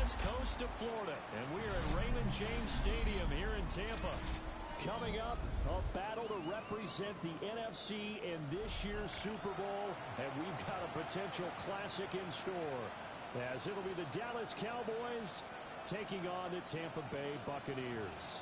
west coast of Florida, and we're at Raymond James Stadium here in Tampa. Coming up, a battle to represent the NFC in this year's Super Bowl, and we've got a potential classic in store, as it'll be the Dallas Cowboys taking on the Tampa Bay Buccaneers.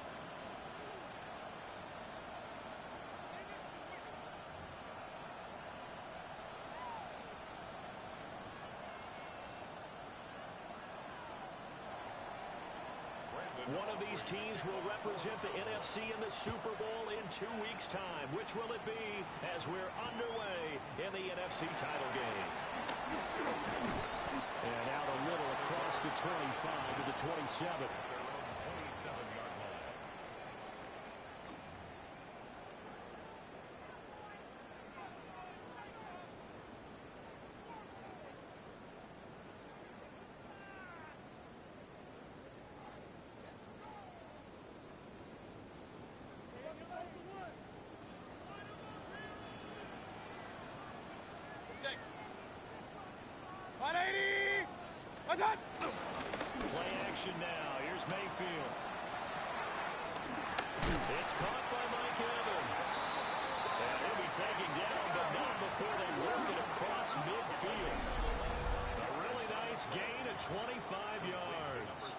One of these teams will represent the NFC in the Super Bowl in 2 weeks' time. Which will it be as we're underway in the NFC title game? And out a little across the 25 to the 27. Play action now. Here's Mayfield. It's caught by Mike Evans. And he'll be taken down, but not before they work it across midfield. A really nice gain of 25 yards.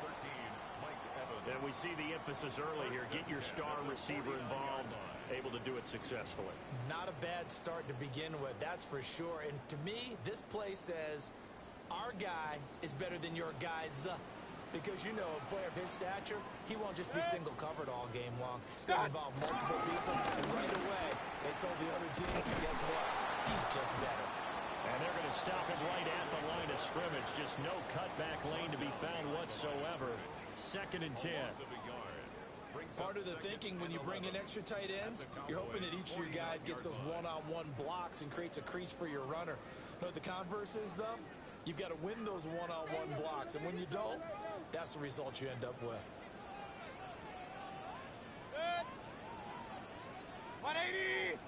And we see the emphasis early here. Get your star receiver involved, able to do it successfully. Not a bad start to begin with, that's for sure. And to me, this play says our guy is better than your guys. Because, you know, a player of his stature, he won't just be single covered all game long. It's going to involve multiple people. And right away, they told the other team, guess what? He's just better. And they're going to stop him right at the line of scrimmage. Just no cutback lane to be found whatsoever. 2nd and 10. Part of the thinking when you bring in extra tight ends, you're hoping that each of your guys gets those one-on-one blocks and creates a crease for your runner. You know what the converse is, though? You've got to win those one-on-one blocks, and when you don't, that's the result you end up with. Good. 180.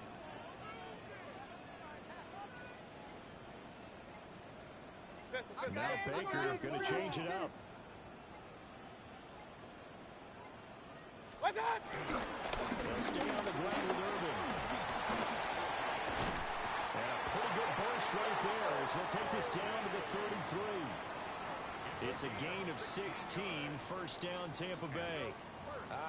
Now Baker going to change it up. What's that? They'll stay on the ground with Irvin. And a pretty good burst right there as he'll take this down to the 33. It's a gain of 16, first down Tampa Bay.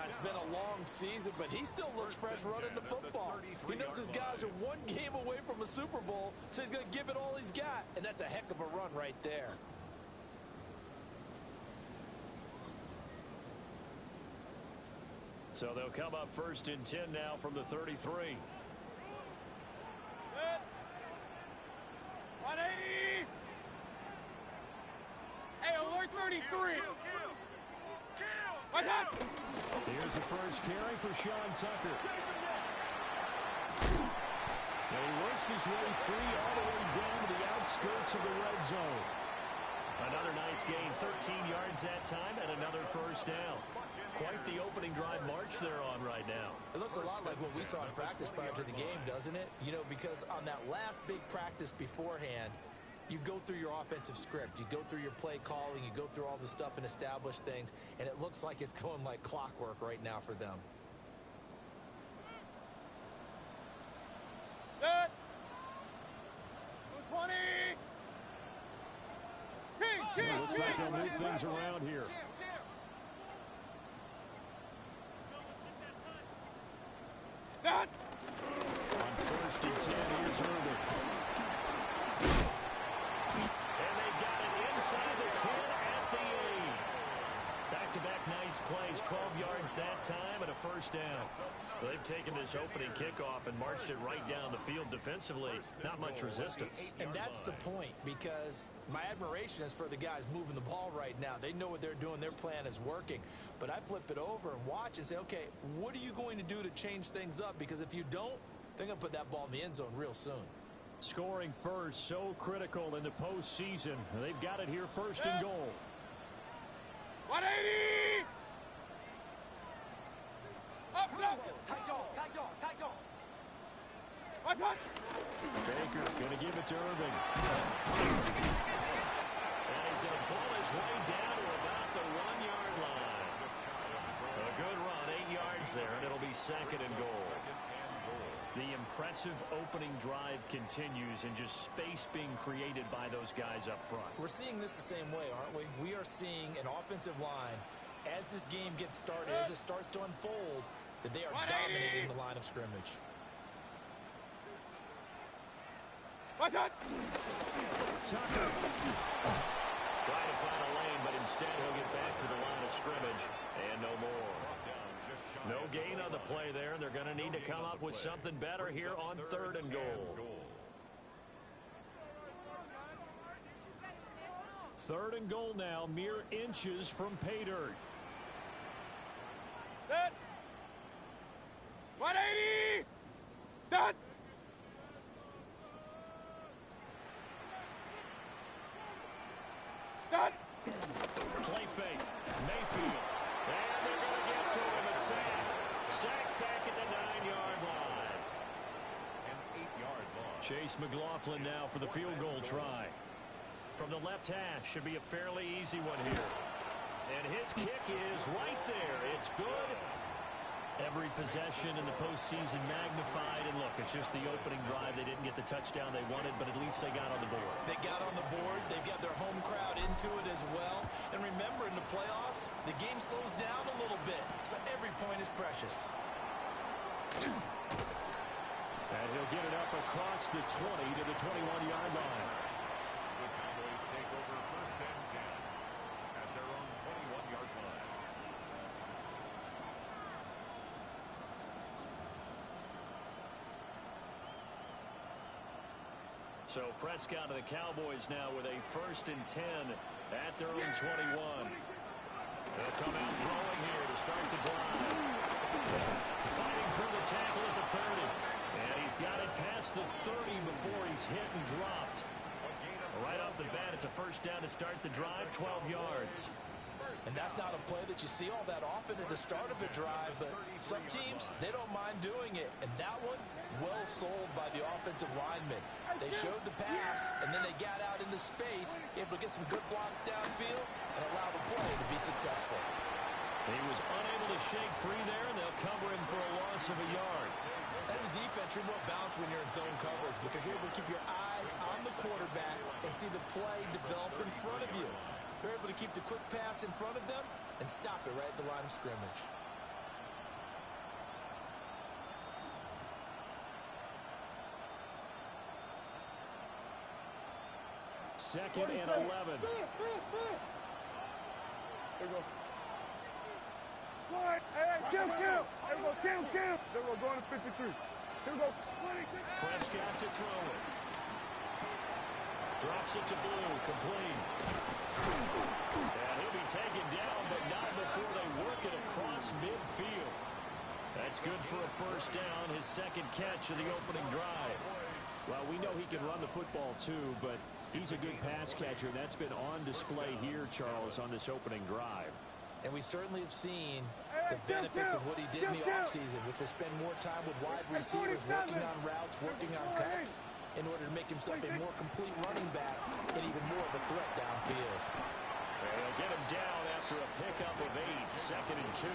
It's been a long season, but he still looks fresh running the football. He knows his guys are one game away from a Super Bowl, so he's going to give it all he's got. And that's a heck of a run right there. So they'll come up 1st and 10 now from the 33. Good. 180. Hey, alert 33. What's that? Here's the first carry for Sean Tucker. Now he works his way free all the way down to the outskirts of the red zone. Another nice gain, 13 yards that time, and another first down. Quite the opening drive march they're on right now. It looks a lot like what we saw in practice prior to the game, doesn't it? You know, because on that last big practice beforehand, you go through your offensive script. You go through your play calling. You go through all the stuff and establish things. And it looks like it's going like clockwork right now for them. Good. 220. It looks like they'll move things around here. That. On 1st and 10, here's Irvin. And they've got it inside the 10 at the 8. Back-to-back nice plays, 12 yards that time and a first down. They've taken this opening kickoff and marched it right down the field defensively. Not much resistance. And that's the point, because my admiration is for the guys moving the ball right now. They know what they're doing. Their plan is working. But I flip it over and watch and say, okay, what are you going to do to change things up? Because if you don't, they're going to put that ball in the end zone real soon. Scoring first, so critical in the postseason. They've got it here, 1st and goal. 180. Up, Tight goal. What's that? Baker going to give it to Irving. And he's going to pull his way down to about yards there, and it'll be second and goal. The impressive opening drive continues, and just space being created by those guys up front. We're seeing this the same way, aren't we? We are seeing an offensive line, as this game gets started, as it starts to unfold, that they are dominating the line of scrimmage. What's that? Tucker. Trying to find a lane, but instead he'll get back to the line of scrimmage, and no more. No gain on the play there, and they're going to need to come up with something better here on third and goal. Third and goal now, mere inches from pay dirt. Set. 180. Set. Set. Play fake. Mayfield. And they're going to get to him. A sack. Sack back at the 9-yard line. An 8-yard loss. Chase McLaughlin now for the field goal try. From the left hash, should be a fairly easy one here. And his kick is right there. It's good. Every possession in the postseason magnified. And look, it's just the opening drive. They didn't get the touchdown they wanted, but at least they got on the board. They got on the board. They've got their home crowd into it as well. And remember, in the playoffs, the game slows down a little bit. So every point is precious. And he'll get it up across the 20 to the 21-yard line. The Cowboys take over first and 10 at their own 21-yard line. So Prescott and the Cowboys now with a first and 10 at their own 21. They'll come out throwing here to start the drive. Fighting through the tackle at the 30. And he's got it past the 30 before he's hit and dropped. Right off the bat, it's a first down to start the drive, 12 yards. And that's not a play that you see all that often at the start of a drive, but some teams, they don't mind doing it. And that one, well sold by the offensive lineman. They showed the pass, and then they got out into space, able to get some good blocks downfield, and allow the play to be successful. He was unable to shake free there, and they'll cover him for a loss of a yard. As a defense, you're more balanced when you're in zone coverage because you're able to keep your eyes on the quarterback and see the play develop in front of you. They're able to keep the quick pass in front of them and stop it right at the line of scrimmage. Second and 11. There we go. What? Hey, kill. There we go, kill. There we go, going to 53. Here we go. Prescott to throw it. Drops it to Blue, complete. And he'll be taken down, but not before they work it across midfield. That's good for a first down, his second catch of the opening drive. Well, we know he can run the football too, but he's a good pass catcher, and that's been on display here, Charles, on this opening drive. And we certainly have seen the benefits of what he did in the offseason, which was spend more time with wide receivers, working on routes, working on cuts, in order to make himself a more complete running back and even more of a threat downfield. They'll get him down after a pickup of 8, second and 2.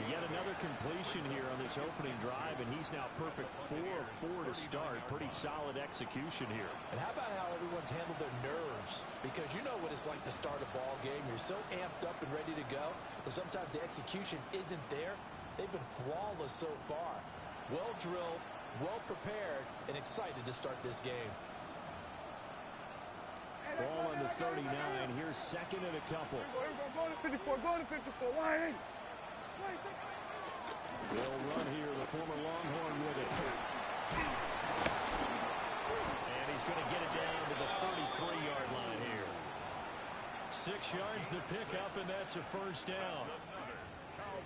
Yet another completion here on this opening drive, and he's now perfect 4 of 4 to start. Pretty solid execution here. And how about how everyone's handled their nerves? Because you know what it's like to start a ball game. You're so amped up and ready to go, but sometimes the execution isn't there. They've been flawless so far. Well drilled, well prepared, and excited to start this game. Ball on the 39. Here's second and a couple. Go to 54. Go to 54. Why? Will run here, the former Longhorn with it. And he's going to get it down to the 33-yard line here. 6 yards the pickup, and that's a first down.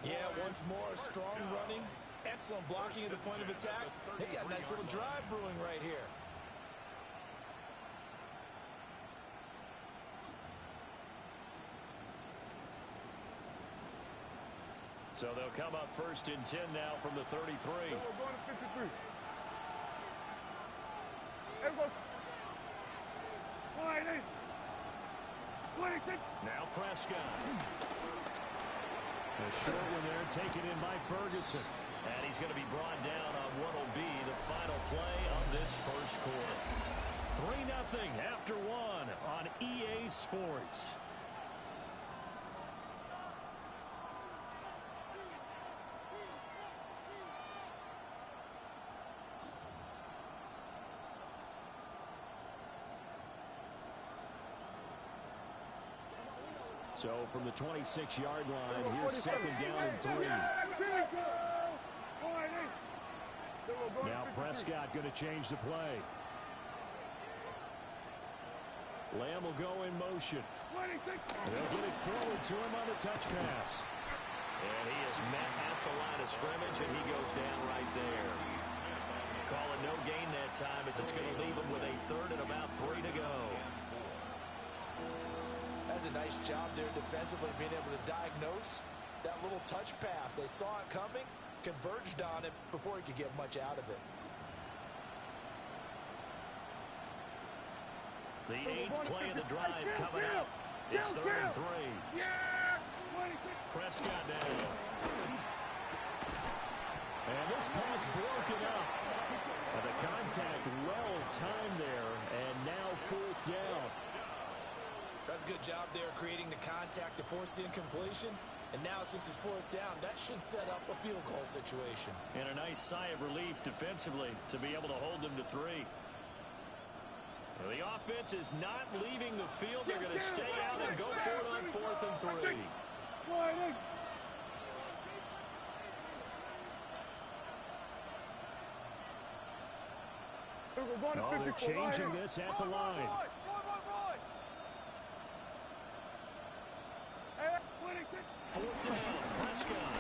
Yeah, once more, strong running, excellent blocking at the point of attack. They got a nice little drive brewing right here. So they'll come up first and 10 now from the 33. We're going to 53. There we go. 26. Now Prescott. A short one there taken in by Ferguson. And he's going to be brought down on what will be the final play of this first quarter. 3-0 after one on EA Sports. So from the 26-yard line, here's second down and 3. Now Prescott going to change the play. Lamb will go in motion. They'll get it forward to him on the touch pass. And he is met at the line of scrimmage, and he goes down right there. Call it no gain that time, as it's going to leave him with a third and about 3 to go. That's a nice job there defensively, being able to diagnose that little touch pass. They saw it coming, converged on it before he could get much out of it. The 8th play of the drive coming up. It's third and 3. Prescott now. And this pass broken up. And the contact well timed there, and now 4th down. That's a good job there creating the contact to force the incompletion. And now since it's 4th down, that should set up a field goal situation. And a nice sigh of relief defensively to be able to hold them to 3. Well, the offense is not leaving the field. They're going to stay out and go for it on 4th and 3. Oh, they're changing this at the line. 4th down, Prescott.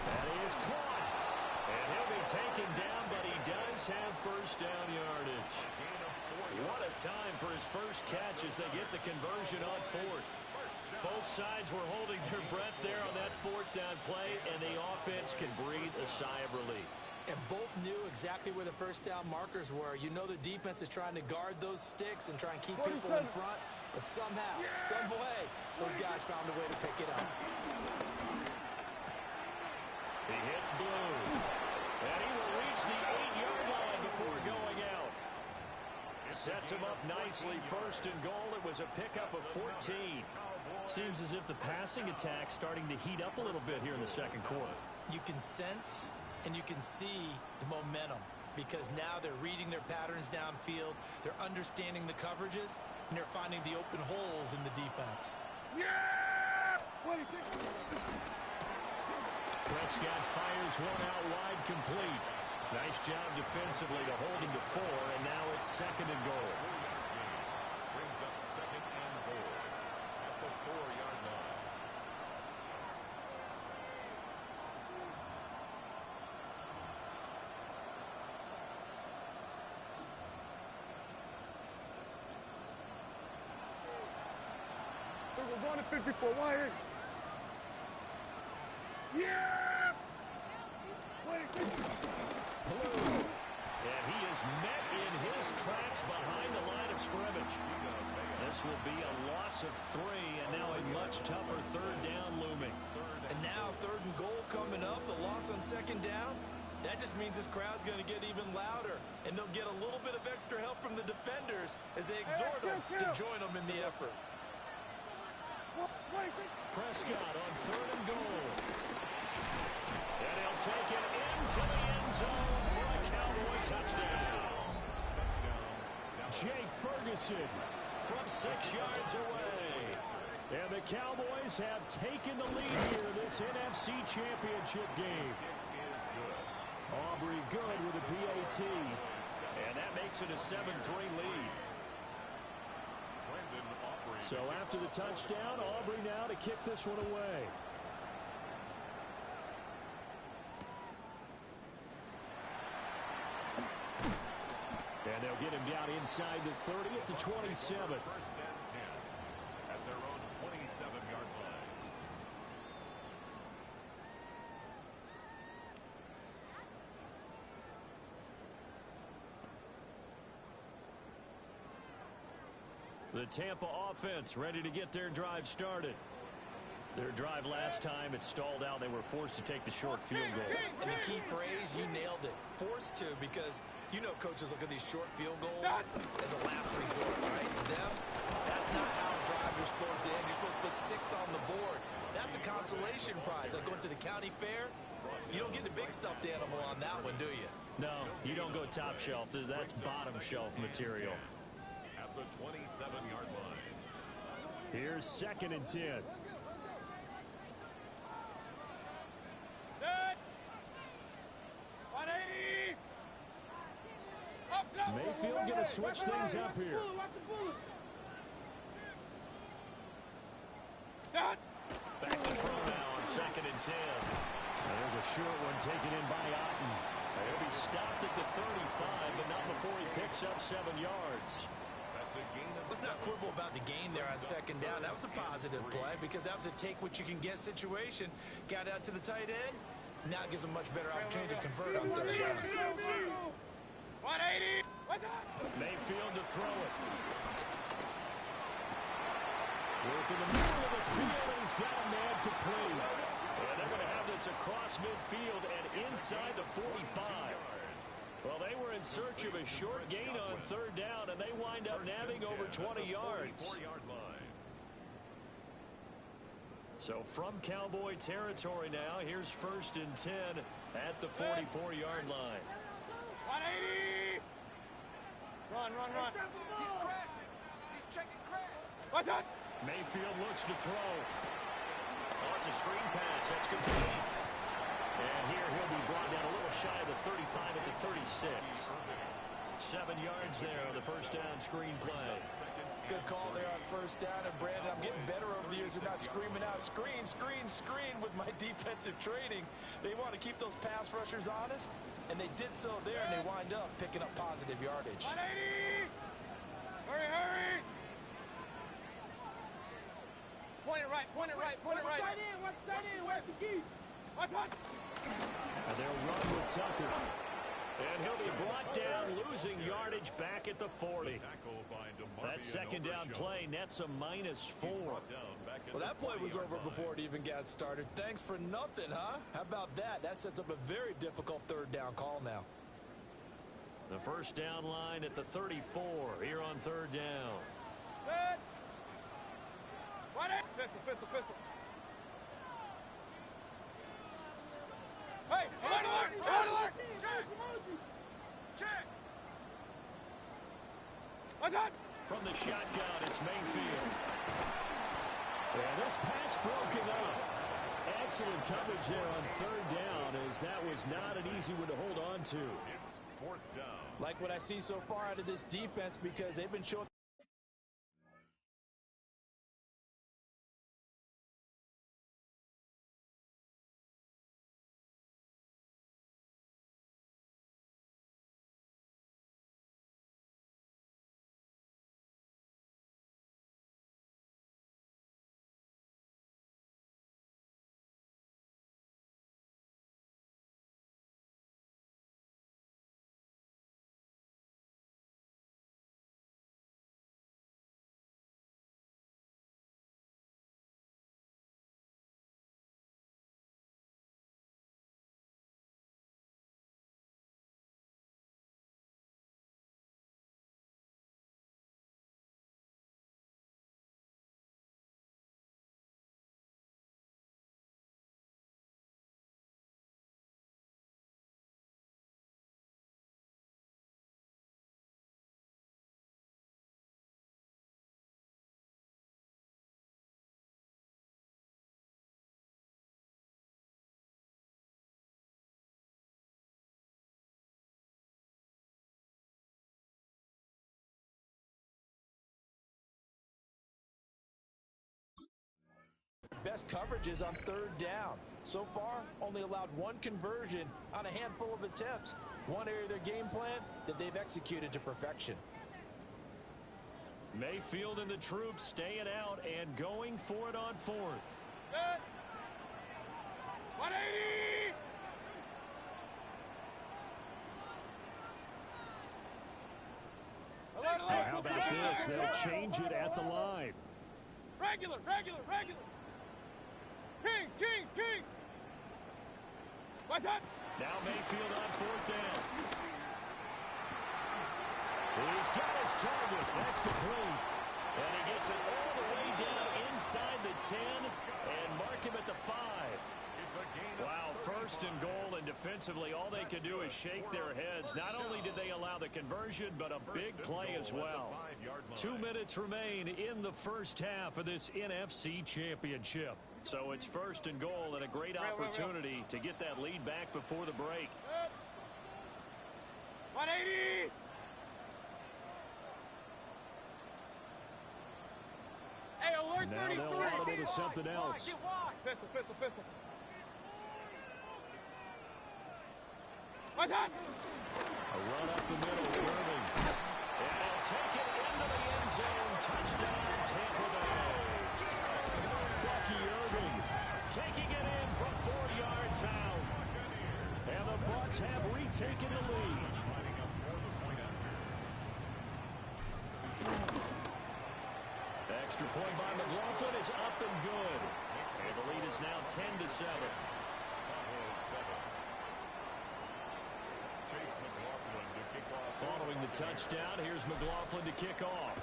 That is caught. And he'll be taken down, but he does have first down yardage. What a time for his first catch as they get the conversion on 4th. Both sides were holding their breath there on that 4th down play, and the offense can breathe a sigh of relief. And both knew exactly where the first down markers were. You know the defense is trying to guard those sticks and try and keep people in front. But somehow, some way, those guys found a way to pick it up. He hits Blue. And he will reach the 8-yard line before going out. Sets him up nicely. First and goal. It was a pickup of 14. Seems as if the passing attack's starting to heat up a little bit here in the second quarter. You can sense and you can see the momentum, because now they're reading their patterns downfield, they're understanding the coverages, and they're finding the open holes in the defense. Prescott fires one out wide, complete. Nice job defensively to hold him to 4, and now it's second and goal. Brings up second and goal at the 4-yard line. We're going to 54. Why? Blue. And he is met in his tracks behind the line of scrimmage. This will be a loss of 3, and now a much tougher third down looming. And now third and goal coming up, the loss on second down. That just means this crowd's going to get even louder, and they'll get a little bit of extra help from the defenders as they exhort them to join them in the effort. Prescott on third and goal. And he'll take it into the end zone for a Cowboy touchdown. Jake Ferguson from 6 yards away. And the Cowboys have taken the lead here in this NFC Championship game. Aubrey good with a PAT. And that makes it a 7-3 lead. So after the touchdown, Aubrey now to kick this one away. And they'll get him down inside the 30 at the 27. First and 10 at their own 27-yard line. The Tampa offense ready to get their drive started. Their drive last time, it stalled out. They were forced to take the short field goal. And the key phrase, you nailed it. Forced to, because you know coaches look at these short field goals as a last resort, right? To them, that's not how drives are supposed to end. You're supposed to put 6 on the board. That's a consolation prize. Like going to the county fair, you don't get the big stuffed animal on that one, do you? No, you don't go top shelf. That's bottom shelf material. At the 27-yard line. Here's 2nd and 10. Mayfield going to switch things up here. Back to throw now on 2nd and 10. There's a short one taken in by Otten. He'll be stopped at the 35, but not before he picks up 7 yards. That's a gain of Let's not quibble about the gain there on 2nd down. That was a positive play because that was a take-what-you-can-get situation. Got out to the tight end. Now it gives a much better opportunity to convert on 3rd down. 180. Mayfield to throw it. Work in the middle of the field, and he's got a man complete. And they're going to have this across midfield and inside the 45. Well, they were in search of a short gain on 3rd down, and they wind up nabbing over 20 yards. 44-yard line. So from Cowboy territory now, here's 1st and 10 at the 44-yard line. 180. Run. He's crashing. He's checking crash. What's that? Mayfield looks to throw. Oh, it's a screen pass. That's complete. And here he'll be brought down a little shy of the 35 at the 36. 7 yards there on the 1st down screen play. Good call there on 1st down. And Brandon, I'm getting better over the years and not screaming out screen with my defensive training. They want to keep those pass rushers honest, and they did so there, and they wind up picking up positive yardage. 180. Hurry. Point it right. What's that in? Where's the key? What's that? And they'll run with Tucker. And he'll be brought down, losing yardage back at the 40. That 2nd down play nets a -4. Well, that play was over before it even got started. Thanks for nothing, huh? How about that? That sets up a very difficult 3rd down call now. The 1st down line at the 34 here on 3rd down. Good. Pistol. Hey, alert! Check. What's that? From the shotgun, it's Mayfield. Yeah, this pass broken up. Excellent coverage there on 3rd down, as that was not an easy one to hold on to. It's 4th down. Like what I see so far out of this defense, because they've been showing best coverages on 3rd down. So far, only allowed 1 conversion on a handful of attempts. One area of their game plan that they've executed to perfection. Mayfield and the troops staying out and going for it on 4th. Good. 180. How about this? They'll change it at the line. Regular. Kings! What's that? Now Mayfield on fourth down. He's got his target. That's complete. And he gets it all the way down inside the 10 and mark him at the 5. Wow, first and goal, and defensively all they could do is shake their heads. Not only did they allow the conversion, but a big play as well. 2 minutes remain in the first half of this NFC Championship. So it's first and goal and a great opportunity to get that lead back before the break. 180! Hey, alert Now 33! they'll audible to something else. Get wide! Pistol. What's that? A run up the middle, Irving. And he'll take it into the end zone. Touchdown, Tampa Bay. Bucky Irving taking it in from 4 yards out. And the Bucs have retaken the lead. Extra point by McLaughlin is up and good. And the lead is now 10-7. Following the touchdown, here's McLaughlin to kick off.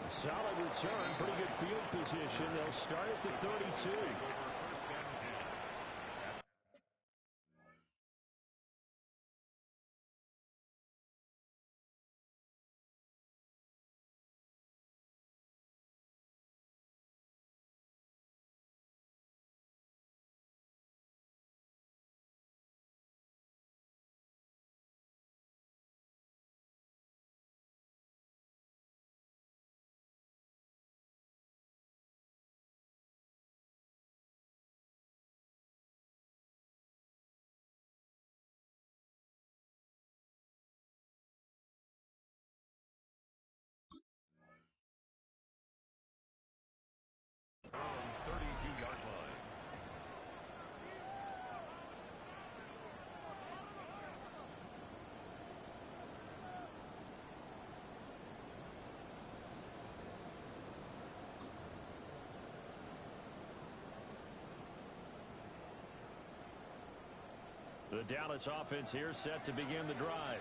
Solid return, pretty good field position. They'll start at the 32. The Dallas offense here set to begin the drive.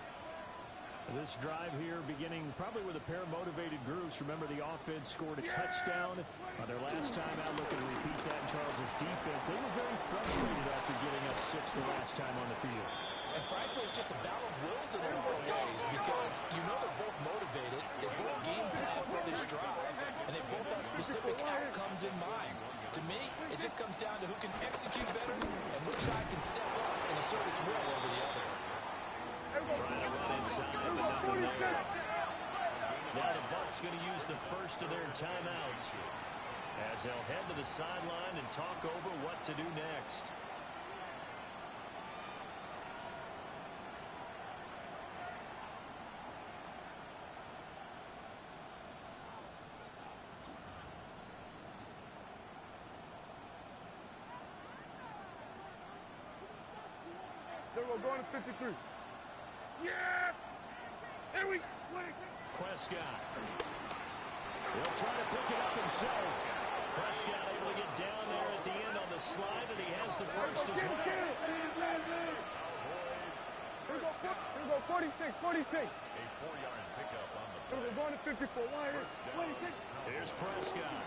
This drive here beginning probably with a pair of motivated groups. Remember, the offense scored a touchdown on their last time out. Looking to repeat that in Charles' defense. They were very frustrated after giving up 6 the last time on the field. And frankly, it's just a battle of wills in a lot of ways because you know they're both motivated. They both game plan for this drive, and they both have specific outcomes in mind. To me, it just comes down to who can execute better and which side can step up and assert its will over the other. Trying to run inside, but nothing there. Now the Bucs going to use the first of their timeouts as they'll head to the sideline and talk over what to do next. We're going to 53. Yeah! Here we go. Prescott. He'll try to pick it up himself. Prescott able to get down there at the end on the slide, and he has the first as well. Here we go, 46. A 4-yard pickup on the play. We're going to 54. Why here? 26. Here's Prescott.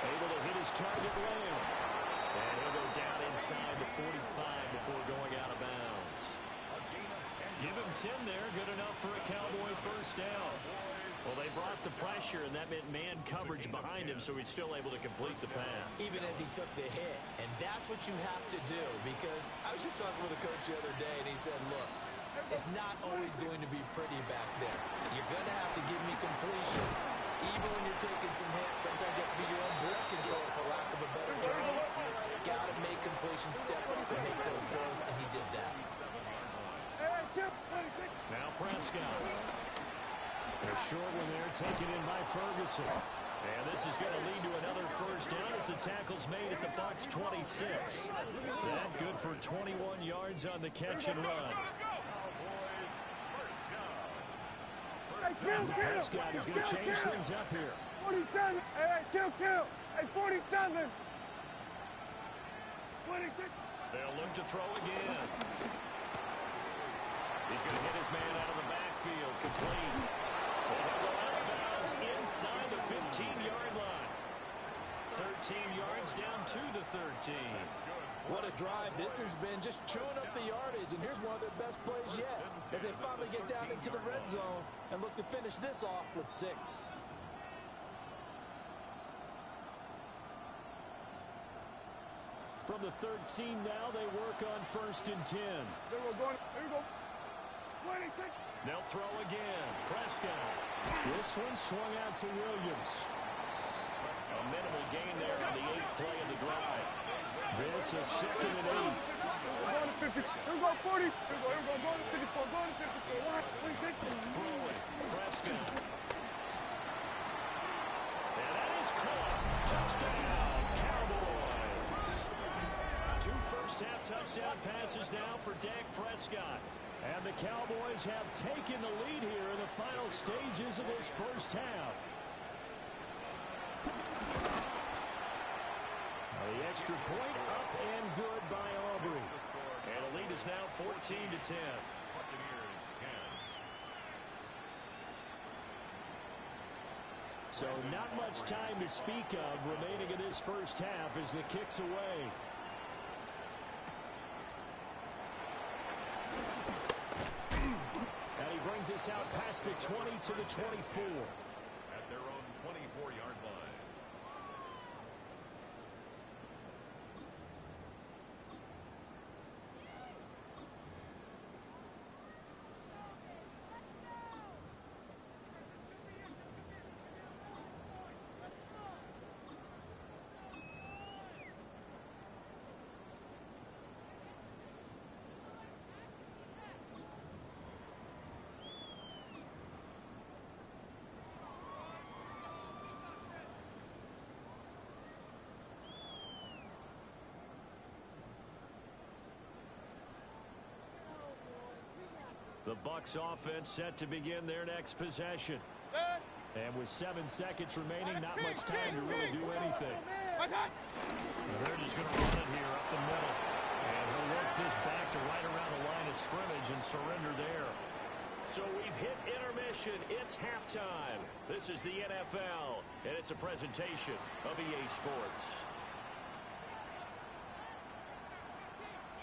Able to hit his target lane. And he'll go down inside the 45 before going out of bounds. Give him 10 there. Good enough for a Cowboy first down. Well, they brought the pressure, and that meant man coverage behind him, so he's still able to complete the pass. Even as he took the hit. And that's what you have to do, because I was just talking with a coach the other day, and he said, look, it's not always going to be pretty back there. You're going to have to give me completions. Even when you're taking some hits, sometimes you have to be your own blitz control, for lack of a better term. Got to make completions, step up and make those throws, and he did that. Now Prescott. A short one there, taken in by Ferguson. And this is going to lead to another first down as the tackle's made at the Bucs 26. That good for 21 yards on the catch and run. Prescott is going to change things up here. 47. Hey, kill. Hey, 47. 26. They'll look to throw again. He's going to hit his man out of the backfield. Complete. And he'll go out of bounds inside the 15-yard line. 13 yards down to the 13. What a drive this has been, just chewing up the yardage, and here's one of their best plays yet as they finally get down into the red zone and look to finish this off with 6. From the 13 now, they work on 1st and 10. There we go. 26. They'll throw again. Prescott. This one swung out to Williams. A minimal gain there on the 8th play of the drive. This is 2nd and 8. We're going to 50. Here we go, 40. Here we go, going to 54. Going to 54. 26. Throwing. Prescott. And that is caught. Touchdown, Cowboys. 2 first-half touchdown passes now for Dak Prescott. And the Cowboys have taken the lead here in the final stages of this first half. The extra point up and good by Aubrey. And the lead is now 14-10. Buccaneers 10. So not much time to speak of remaining in this first half as the kick's away. And he brings us out past the 20 to the 24. At their own 24-yard line. The Bucs offense set to begin their next possession. And with 7 seconds remaining, not much time to really do anything. They're just going to run it here up the middle. And he'll work this back to right around the line of scrimmage and surrender there. So we've hit intermission. It's halftime. This is the NFL, and it's a presentation of EA Sports.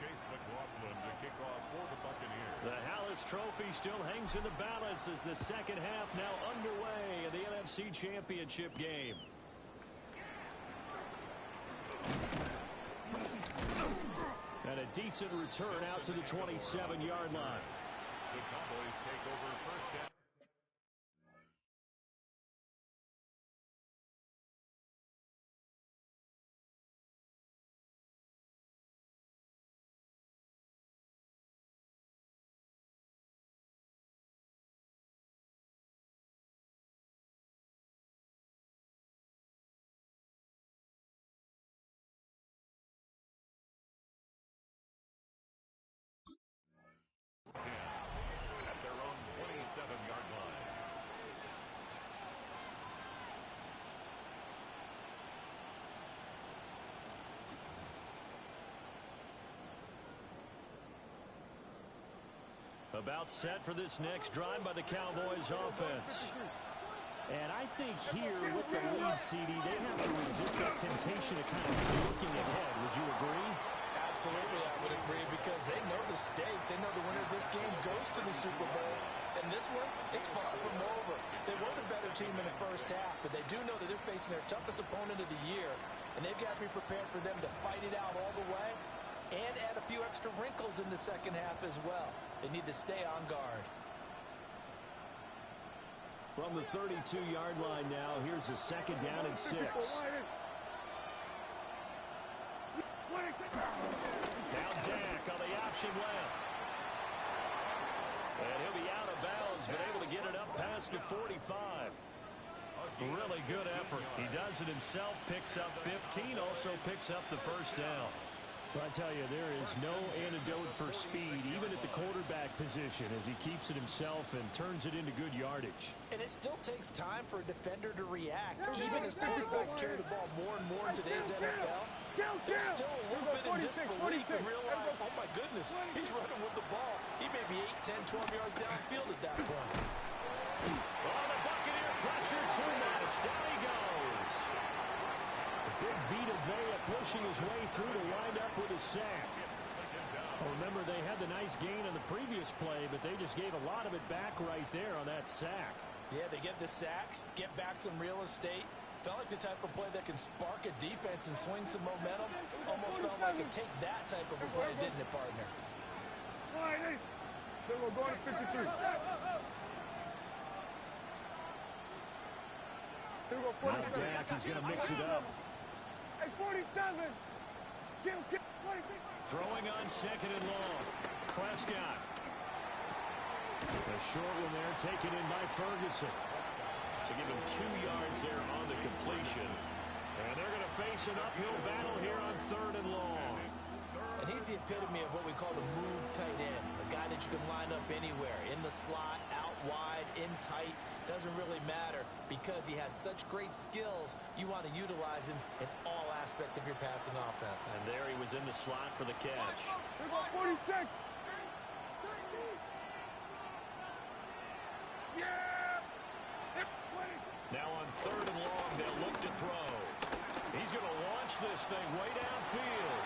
Chase McLaughlin to kick off for the Buccaneers. The Hallis Trophy still hangs in the balance as the second half now underway in the NFC Championship game. And a decent return out to the 27-yard line. The Cowboys take over first down. At their own 27-yard line. About set for this next drive by the Cowboys offense. And I think here with the lead, CD, they have to resist that temptation to kind of be looking ahead. Would you agree? Absolutely, I would agree, because they know the stakes. They know the winner of this game goes to the Super Bowl. And this one, it's far from over. They were the better team in the first half, but they do know that they're facing their toughest opponent of the year. And they've got to be prepared for them to fight it out all the way and add a few extra wrinkles in the second half as well. They need to stay on guard. From the 32-yard line now, here's a second down and 6. Now Dak on the option left. And he'll be out of bounds, but able to get it up past the 45. Really good effort. He does it himself, picks up 15, also picks up the first down. Well, I tell you, there is no antidote for speed, even at the quarterback position, as he keeps it himself and turns it into good yardage. And it still takes time for a defender to react. Even as quarterbacks carry the ball more and more in today's NFL, there's still a little bit of disbelief and realize, oh my goodness, he's running with the ball. He may be 8, 10, 12 yards downfield at that point. Oh, the Buccaneer pressure too much. Down he goes. Big Vita Vea pushing his way through to wind up with a sack. Well, remember, they had the nice gain on the previous play, but they just gave a lot of it back right there on that sack. Yeah, they get the sack, get back some real estate. Felt like the type of play that can spark a defense and swing some momentum. Almost felt like it take that type of a play, didn't it, partner? They were going to 53. Now Dak is going to mix it up. Hey, 47. Throwing on second and long. Prescott. A short one there taken in by Ferguson. So give him 2 yards there on the completion. And they're going to face an uphill battle here on third and long. And he's the epitome of what we call the move tight end. A guy that you can line up anywhere. In the slot, out wide, in tight. Doesn't really matter because he has such great skills. You want to utilize him in all aspects of your passing offense. And there he was in the slot for the catch. They go 46. Yeah! Now on third and long, they'll look to throw. He's going to launch this thing way downfield.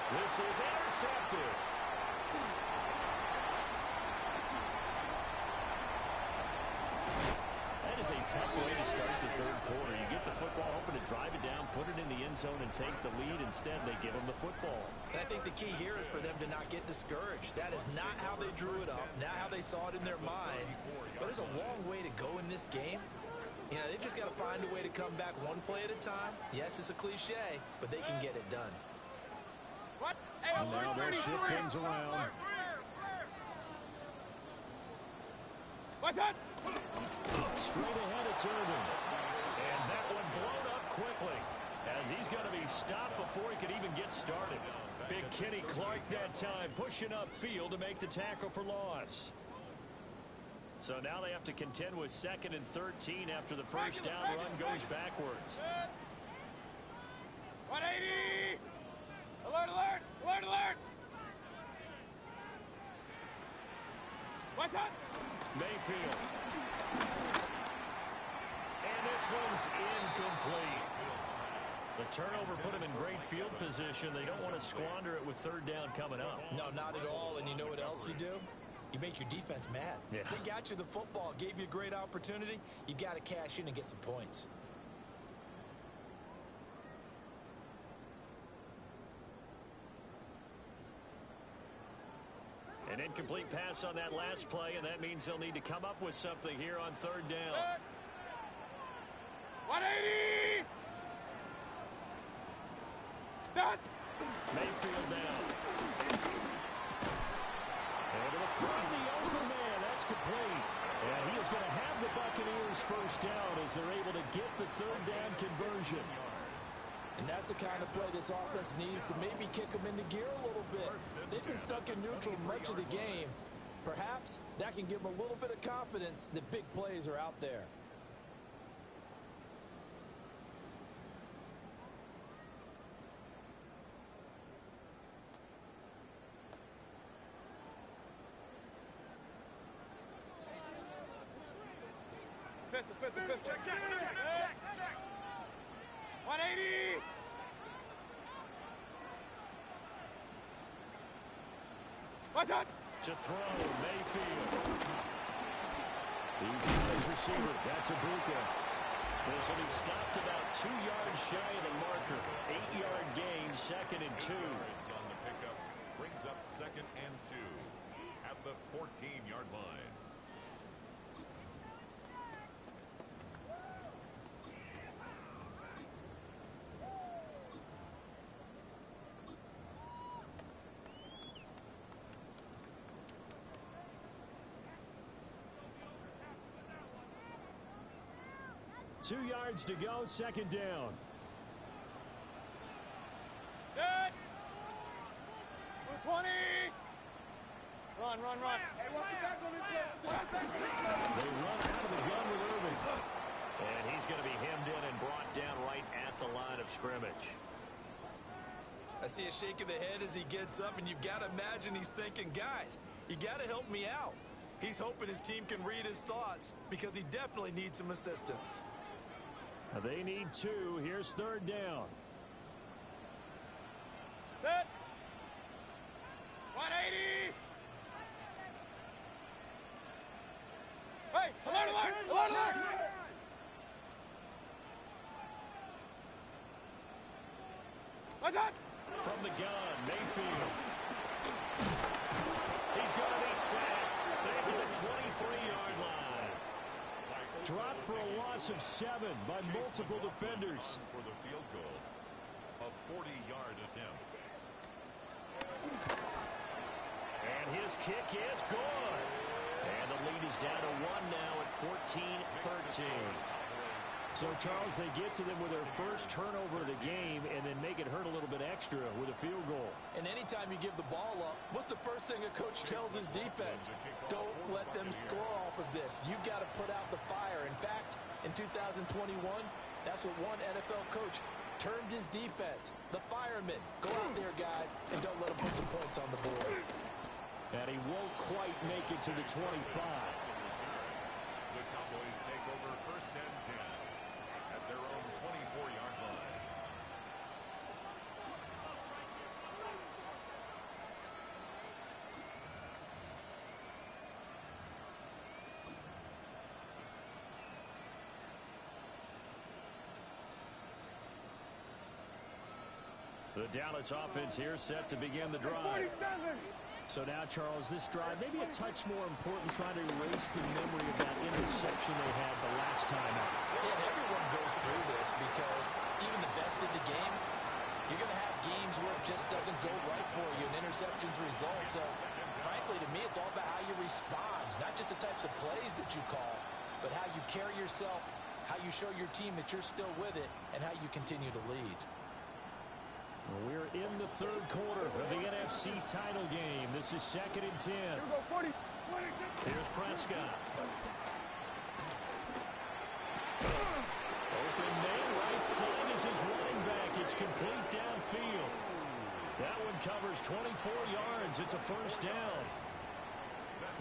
This is intercepted. That is a tough way to start the third quarter. You get the football, hoping to drive it down, put it in the end zone, and take the lead. Instead, they give them the football. And I think the key here is for them to not get discouraged. That is not how they drew it up, not how they saw it in their minds. But there's a long way to go in this game. You know, they've just got to find a way to come back one play at a time. Yes, it's a cliche, but they can get it done. What? And now they'll shift things around. What's that? Straight ahead, it's Irvin. And that one blown up quickly as he's going to be stopped before he could even get started. Big Kenny Clark that time pushing upfield to make the tackle for loss. So now they have to contend with 2nd and 13 after the first down run goes backwards. 180! Alert, alert! Alert, alert! What's that? Mayfield. And this one's incomplete. The turnover put him in great field position. They don't want to squander it with third down coming up. No, not at all. And you know what else you do? You make your defense mad. Yeah. They got you the football, gave you a great opportunity. You got to cash in and get some points. An incomplete pass on that last play, and that means they'll need to come up with something here on third down. 180! Stop! Mayfield down. And to the front, the open man. That's complete. And he is going to have the Buccaneers first down as they're able to get the third down conversion. And that's the kind of play this offense needs to maybe kick them into gear a little bit. They've been stuck in neutral much of the game. Perhaps that can give them a little bit of confidence that big plays are out there. Check. 180! What's that? To throw, Mayfield. He's got his receiver. That's Ibuka. This will be stopped about 2 yards shy of the marker. 8-yard gain, 2nd and 2. On the pickup brings up 2nd and 2 at the 14-yard line. Two yards to go, 2nd down. Good. 20. Run, run, run. Hey, what's the back on this play? What's the back on this play? They run out of the gun with Irving. And he's going to be hemmed in and brought down right at the line of scrimmage. I see a shake of the head as he gets up, and you've got to imagine he's thinking, guys, you got to help me out. He's hoping his team can read his thoughts because he definitely needs some assistance. Now they need 2. Here's 3rd down. Set. 180. Hey, alert, alert, alert, alert. What's that? From the gun, Mayfield. He's going to be sacked back at the 23-yard line. Dropped for a loss of 7 by multiple defenders. For the field goal, a 40-yard attempt. And his kick is good. And the lead is down to 1 now at 14-13. So, Charles, they get to them with their first turnover of the game and then make it hurt a little bit extra with a field goal. And anytime you give the ball up, what's the first thing a coach tells his defense? Don't let them score off of this. You've got to put out the fire. In fact, in 2021, that's what one NFL coach termed his defense, the firemen. Go out there, guys, and don't let them put some points on the board. And he won't quite make it to the 25. The Cowboys take over 1st and 10 at their own 24-yard line. The Dallas offense here set to begin the drive. 47. So now, Charles, this drive maybe a touch more important, trying to erase the memory of that interception they had the last time out. Yeah, everyone goes through this because even the best in the game, you're going to have games where it just doesn't go right for you, and interceptions result. So, frankly, to me, it's all about how you respond, not just the types of plays that you call, but how you carry yourself, how you show your team that you're still with it, and how you continue to lead. We're in the 3rd quarter of the NFC title game. This is 2nd and 10. Here we go, 40. 20. Here's Prescott. Open man, right side is his running back. It's complete downfield. That one covers 24 yards. It's a 1st down.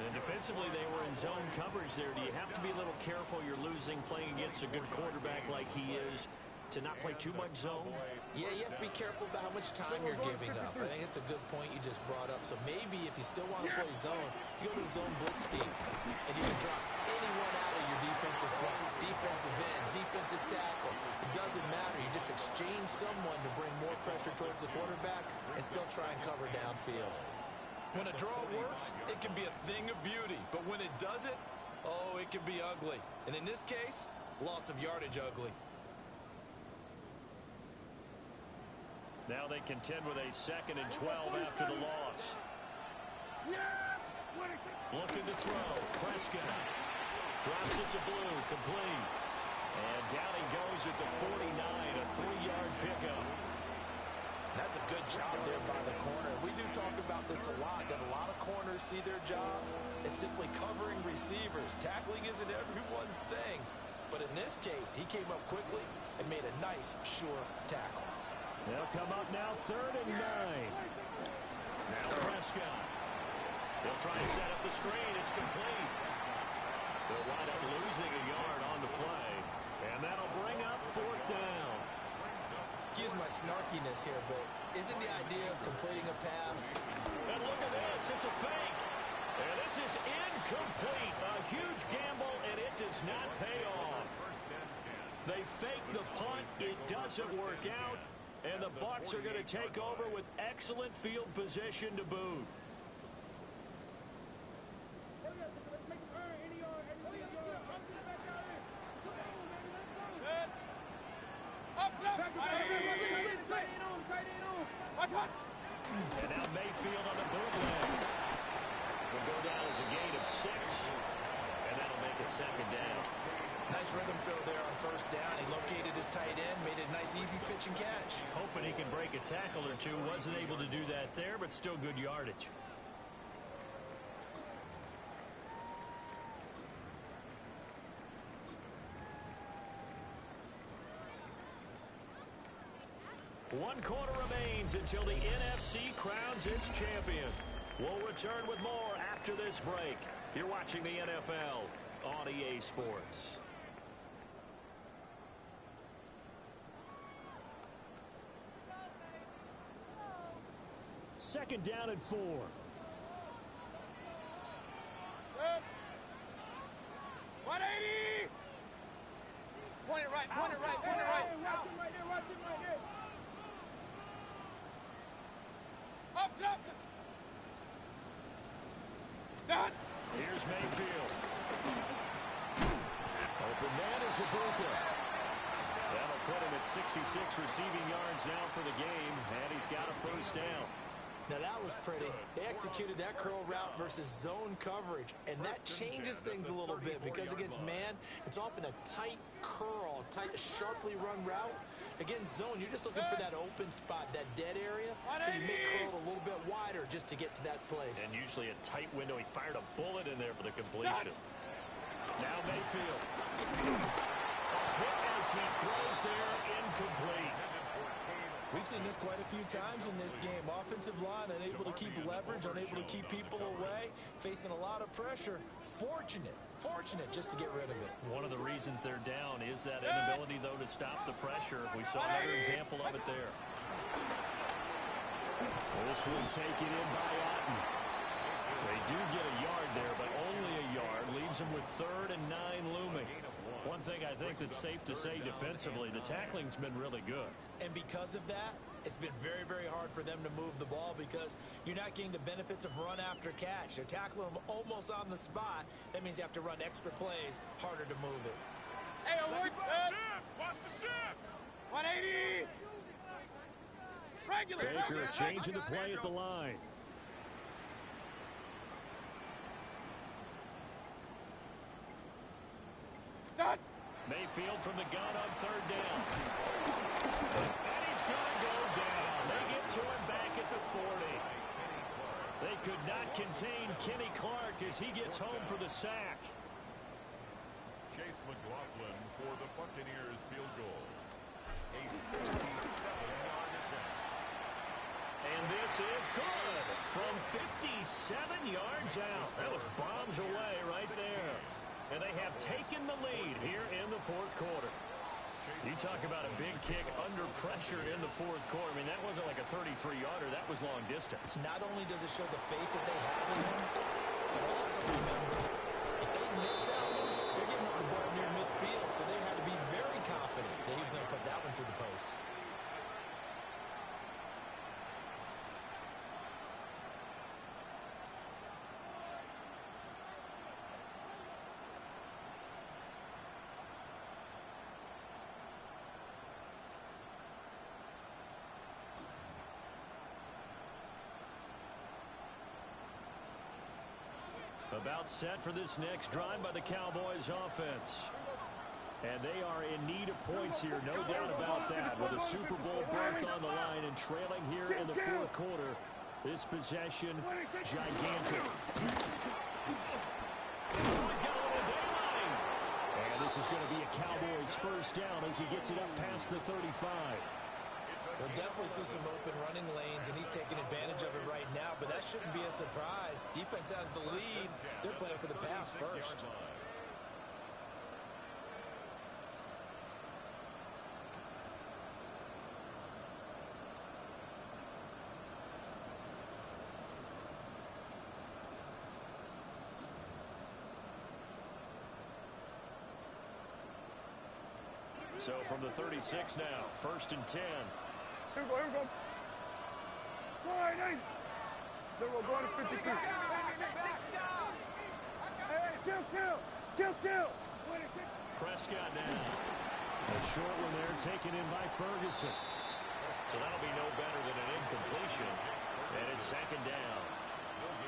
And defensively, they were in zone coverage there. Do you have to be a little careful? You're losing playing against a good quarterback like he is, to not play too much zone? Yeah, you have to be careful about how much time you're giving up. I think it's a good point you just brought up. So maybe if you still want to play zone, you go to zone blitz scheme, and you can drop anyone out of your defensive front, defensive end, defensive tackle. It doesn't matter. You just exchange someone to bring more pressure towards the quarterback and still try and cover downfield. When a draw works, it can be a thing of beauty. But when it doesn't, oh, it can be ugly. And in this case, loss of yardage ugly. Now they contend with a 2nd and 12 after the loss. Looking to throw. Prescott drops it to Blue. Complete. And down he goes at the 49. A 3-yard pickup. That's a good job there by the corner. We do talk about this a lot, that a lot of corners see their job as simply covering receivers. Tackling isn't everyone's thing. But in this case, he came up quickly and made a nice, sure tackle. They'll come up now 3rd and 9. Now Prescott. They'll try and set up the screen. It's complete. They'll wind up losing a yard on the play. And that'll bring up 4th down. Excuse my snarkiness here, but isn't the idea of completing a pass? And look at this. It's a fake. And this is incomplete. A huge gamble, and it does not pay off. They fake the punt. It doesn't work out. And the Bucs are going to take over with excellent field position to boot. And now Mayfield on the bootleg. Will go down as a gain of 6. And that'll make it 2nd down. Nice rhythm throw there on 1st down. He located his his tight end, made it a nice, easy pitch and catch. Hoping he can break a tackle or two. Wasn't able to do that there, but still good yardage. One quarter remains until the NFC crowns its champion. We'll return with more after this break. You're watching the NFL on EA Sports. Second down and 4. Good. 180. Point it right, point it right, point it right. Watch him right there, watch him right there. Up. Done. Here's Mayfield. Open man is Ibuka. That'll put him at 66 receiving yards now for the game, and he's got a first down. Now that was pretty. They executed that curl route versus zone coverage, and that changes things a little bit because against man, it's often a tight curl, tight, sharply run route. Against zone, you're just looking for that open spot, that dead area, so you make curl a little bit wider just to get to that place. And usually a tight window. He fired a bullet in there for the completion. Now Mayfield. A hit as he throws there, incomplete. We've seen this quite a few times in this game. Offensive line unable to keep leverage, unable to keep people away, facing a lot of pressure. Fortunate just to get rid of it. One of the reasons they're down is that inability, though, to stop the pressure. We saw another example of it there. This one taken in by Otten. They do get a yard there, but only a yard. Leaves them with 3rd and 9 looming. One thing I think that's safe to say defensively, the tackling's been really good. And because of that, it's been very, very hard for them to move the ball because you're not getting the benefits of run after catch. They're tackling them almost on the spot. That means you have to run extra plays, harder to move it. Hey, watch the ship. 180. Regular. Baker changing the play at the line. Done. Mayfield from the gun on 3rd down. And he's going to go down. They get to him back at the 40. They could not contain Kenny Clark as he gets home for the sack. Chase McLaughlin for the Buccaneers field goal. A 57-yard attempt. And this is good from 57 yards out. That was bombs away right there. And they have taken the lead here in the 4th quarter. You talk about a big kick under pressure in the 4th quarter. I mean, that wasn't like a 33-yarder. That was long distance. Not only does it show the faith that they have in him, but also remember, if they miss that one, they're giving up the ball near midfield, so they had to be very confident that he was going to put that one through the post. About set for this next drive by the Cowboys offense. And they are in need of points here, no doubt about that. With a Super Bowl berth on the line and trailing here in the 4th quarter. This possession, gigantic. He's got a little daylight. And this is going to be a Cowboys first down as he gets it up past the 35. We'll definitely see some open running lanes, and he's taking advantage of it right now, but that shouldn't be a surprise. Defense has the lead. They're playing for the pass first. So from the 36 now, 1st and 10. Here we go. Go ahead, hey. There we go, go to 52. Hey, kill. Prescott now. A short one there taken in by Ferguson. So that'll be no better than an incompletion. And it's 2nd down.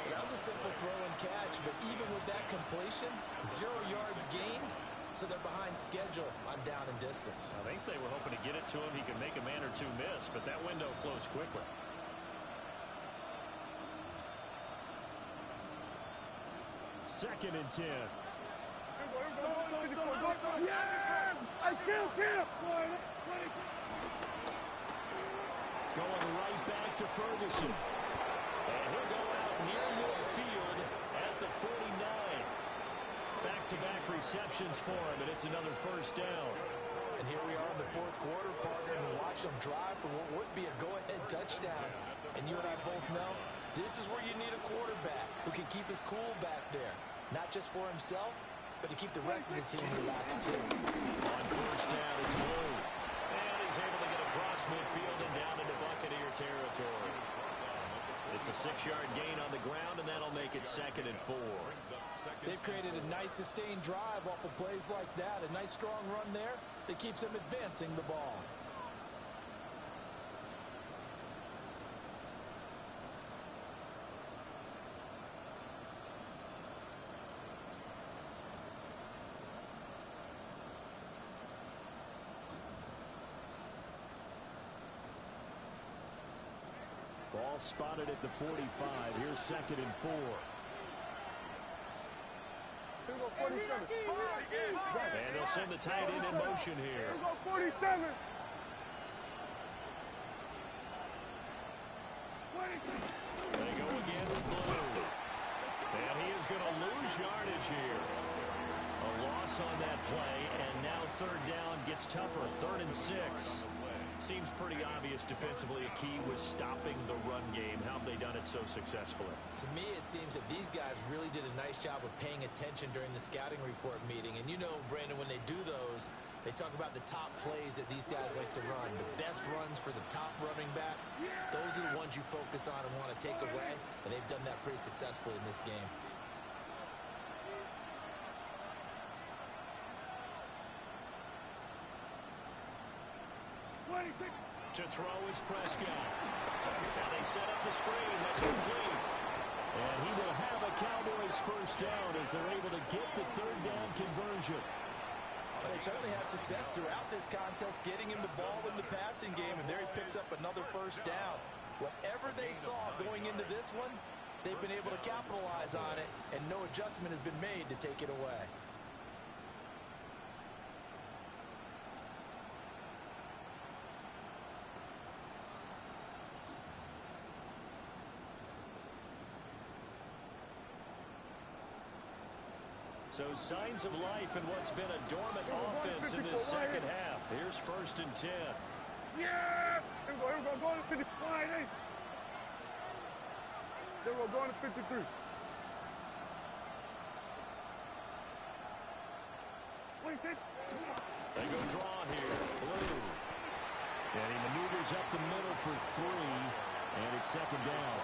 That was a simple throw and catch, but even with that completion, 0 yards gained, so they're behind schedule on down and distance. I think they were hoping to get it to him. He could make a man or two miss, but that window closed quickly. Second and 10. Yeah! I killed him! Going right back to Ferguson. And he'll go out near midfield at the 49. Back-to-back receptions for him, and it's another first down. And here we are in the fourth quarter, partner, and watch them drive for what would be a go-ahead touchdown. And you and I both know this is where you need a quarterback who can keep his cool back there. Not just for himself, but to keep the rest of the team relaxed, too. On first down, it's Lou. And he's able to get across midfield and down into Buccaneer territory. It's a 6-yard gain on the ground, and that'll make it 2nd and 4. They've created a nice sustained drive off of plays like that. A nice strong run there that keeps them advancing the ball. Ball spotted at the 45. Here's 2nd and 4. And they'll send the tight end in motion here. 47. They go again with Blue. And he is going to lose yardage here. A loss on that play, and now third down gets tougher. 3rd and 6. Seems pretty obvious defensively a key was stopping the run game. How have they done it so successfully? To me, it seems that these guys really did a nice job of paying attention during the scouting report meeting. And you know, Brandon, when they do those, they talk about the top plays that these guys like to run. The best runs for the top running back, those are the ones you focus on and want to take away. And they've done that pretty successfully in this game. To throw is Prescott. Now they set up the screen. That's complete. And he will have a Cowboys first down as they're able to get the third down conversion. Well, they certainly had success throughout this contest, getting him the ball in the passing game, and there he picks up another first down. Whatever they saw going into this one, they've been able to capitalize on it, and no adjustment has been made to take it away. So signs of life in what's been a dormant offense in this second half. Here's 1st and 10. Yeah! Here we go, go to 55. Hey. There we go, going to 53. They go draw here. Blue. And he maneuvers up the middle for 3. And it's 2nd down.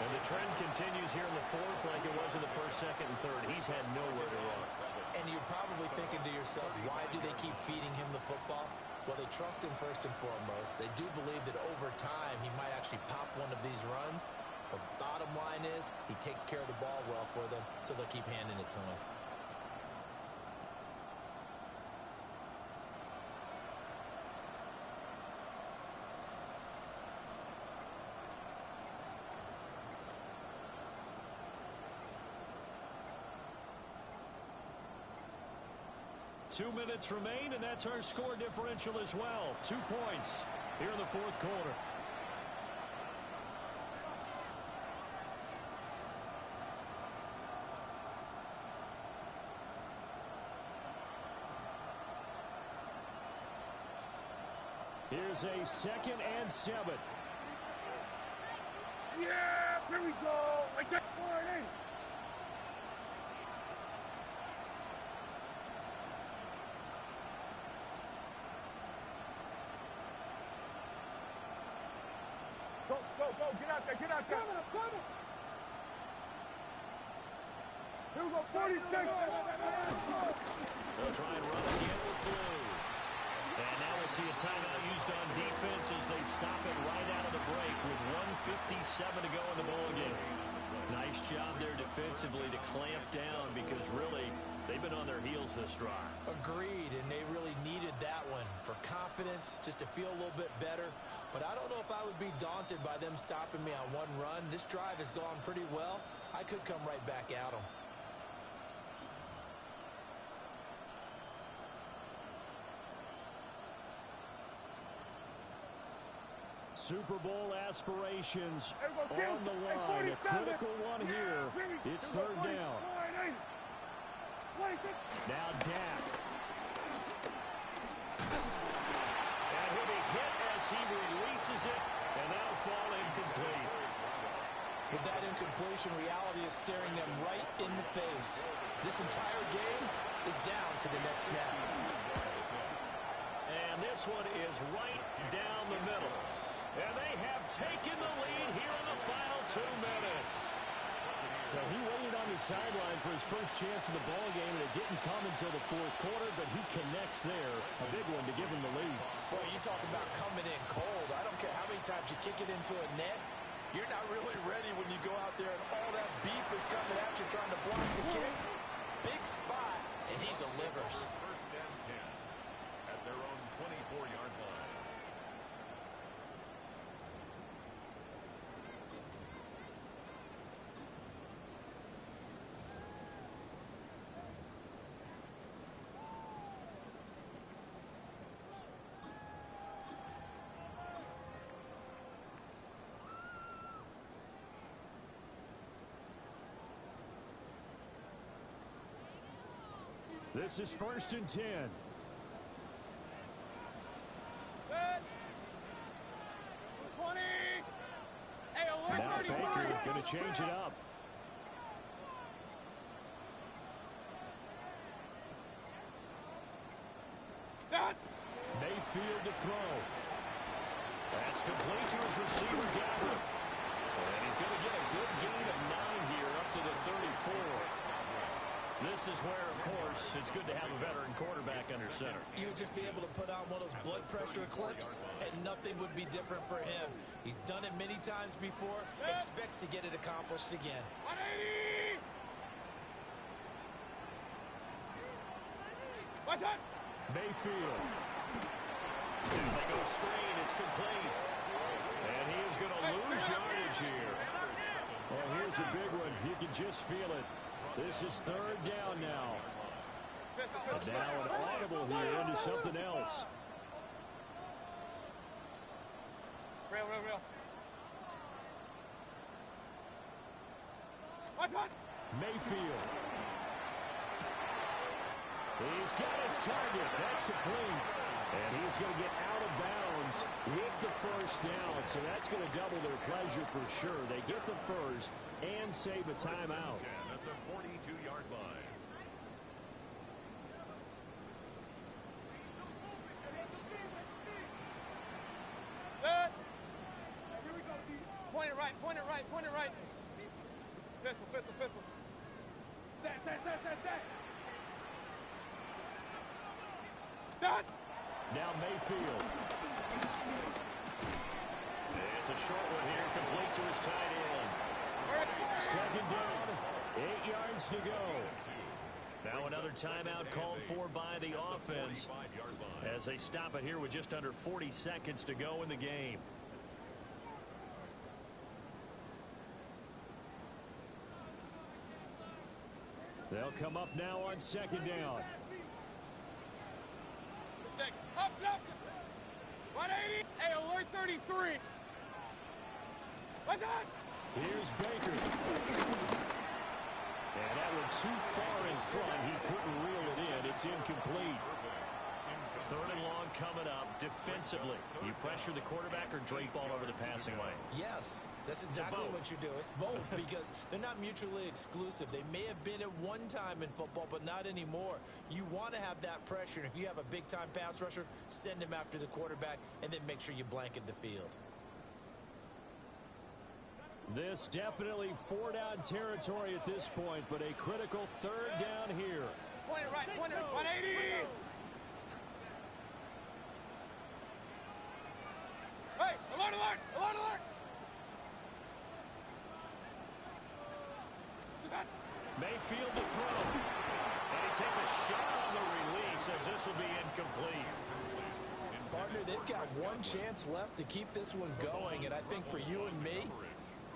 And the trend continues here in the 4th like it was in the 1st, 2nd, and 3rd. He's had nowhere to run. And you're probably thinking to yourself, why do they keep feeding him the football? Well, they trust him first and foremost. They do believe that over time he might actually pop one of these runs. But bottom line is he takes care of the ball well for them, so they'll keep handing it to him. Two minutes remain, and that's our score differential as well. 2 points here in the 4th quarter. Here's a 2nd and 7. Yeah, here we go. I take 4-8. Go, get out there, get out there. I'm coming. Here we go, 46. They'll try and run again with Blue. And now we'll see a timeout used on defense as they stop it right out of the break with 1:57 to go in the ball game. Nice nice job there defensively to clamp down because really they've been on their heels this drive. Agreed, and they really needed that one for confidence, just to feel a little bit better. But I don't know if I would be daunted by them stopping me on one run. This drive has gone pretty well. I could come right back at them. Super Bowl aspirations on the line. A critical one here. It's third down. Now Dak. And he'll be hit as he releases it, and that'll fall incomplete. With that incompletion, reality is staring them right in the face. This entire game is down to the next snap. And this one is right down the middle. And they have taken the lead here in the final 2 minutes. So he waited on the sideline for his first chance in the ball game, and it didn't come until the fourth quarter, but he connects there. A big one to give him the lead. Boy, you talk about coming in cold. I don't care how many times you kick it into a net. You're not really ready when you go out there and all that beef is coming at you trying to block the kick. Big spot, and he delivers. First and 10 at their own 24-yard line. This is first and 10. Set. 20. Hey, alert Now 34. Baker going to change it up. Set. Mayfield to throw. That's complete to his receiver, Gabbert. And he's going to get a good gain of 9 here up to the 34. This is where, of course, it's good to have a veteran quarterback under center. You would just be able to put on one of those blood pressure clips, and nothing would be different for him. He's done it many times before, expects to get it accomplished again. 180. What's that? Mayfield. They go screen. It's complete. And he is going to lose yardage here. Well, here's a big one. You can just feel it. This is third down now. And now an audible here into something else. Real. What's that? Mayfield. He's got his target. That's complete. And he's going to get out of bounds with the first down. So that's going to double their pleasure for sure. They get the first and save a timeout. At the 42-yard line. Set. Point it right. Pistol. Set. Start. Now Mayfield. It's a short one here, complete to his tight end. Second down, 8 yards to go. Now another timeout called for by the offense as they stop it here with just under 40 seconds to go in the game. They'll come up now on second down. Up. 180. Hey, alert 33. What's that? Here's Baker. And that one too far in front. He couldn't reel it in. It's incomplete. Third and long coming up defensively. You pressure the quarterback or drape all over the passing lane? Yes, that's exactly what you do. It's both because they're not mutually exclusive. They may have been at one time in football, but not anymore. You want to have that pressure. And if you have a big-time pass rusher, send him after the quarterback and then make sure you blanket the field. This definitely four-down territory at this point, but a critical third down here. Point it right. 180. Hey, alert. Mayfield to throw. And he takes a shot on the release as this will be incomplete. Partner, they've got one chance left to keep this one going, and I think for you and me,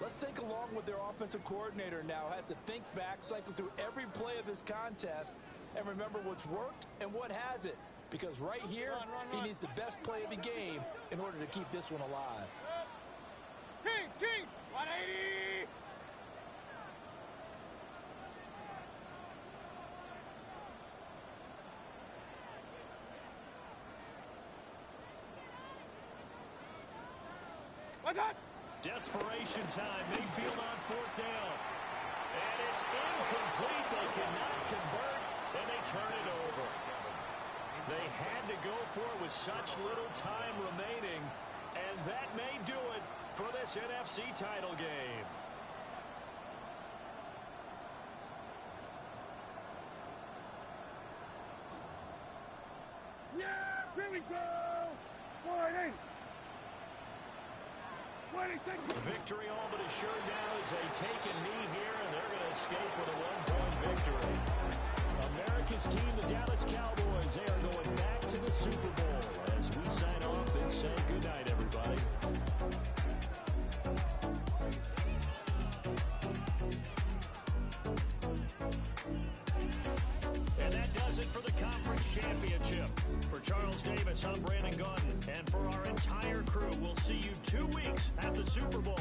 let's think along with their offensive coordinator now. Has to think back, cycle through every play of this contest, and remember what's worked and what hasn't. Because right here, he needs the best play of the game in order to keep this one alive. Kings, 180. What's that? Desperation time. Mayfield on 4th down. And it's incomplete. They cannot convert, and they turn it over. They had to go for it with such little time remaining, and that may do it for this NFC title game. Yeah, here we go. 180. Victory all but assured now as they take a knee here, and they're going to escape with a 1-point victory. America's team, the Dallas Cowboys, they are going back to the Super Bowl as we sign off and say goodnight, everybody. And that does it for the conference championship. For Charles Davis, I'm Brandon Gaudin. And for our entire crew, we'll see you 2 weeks at the Super Bowl.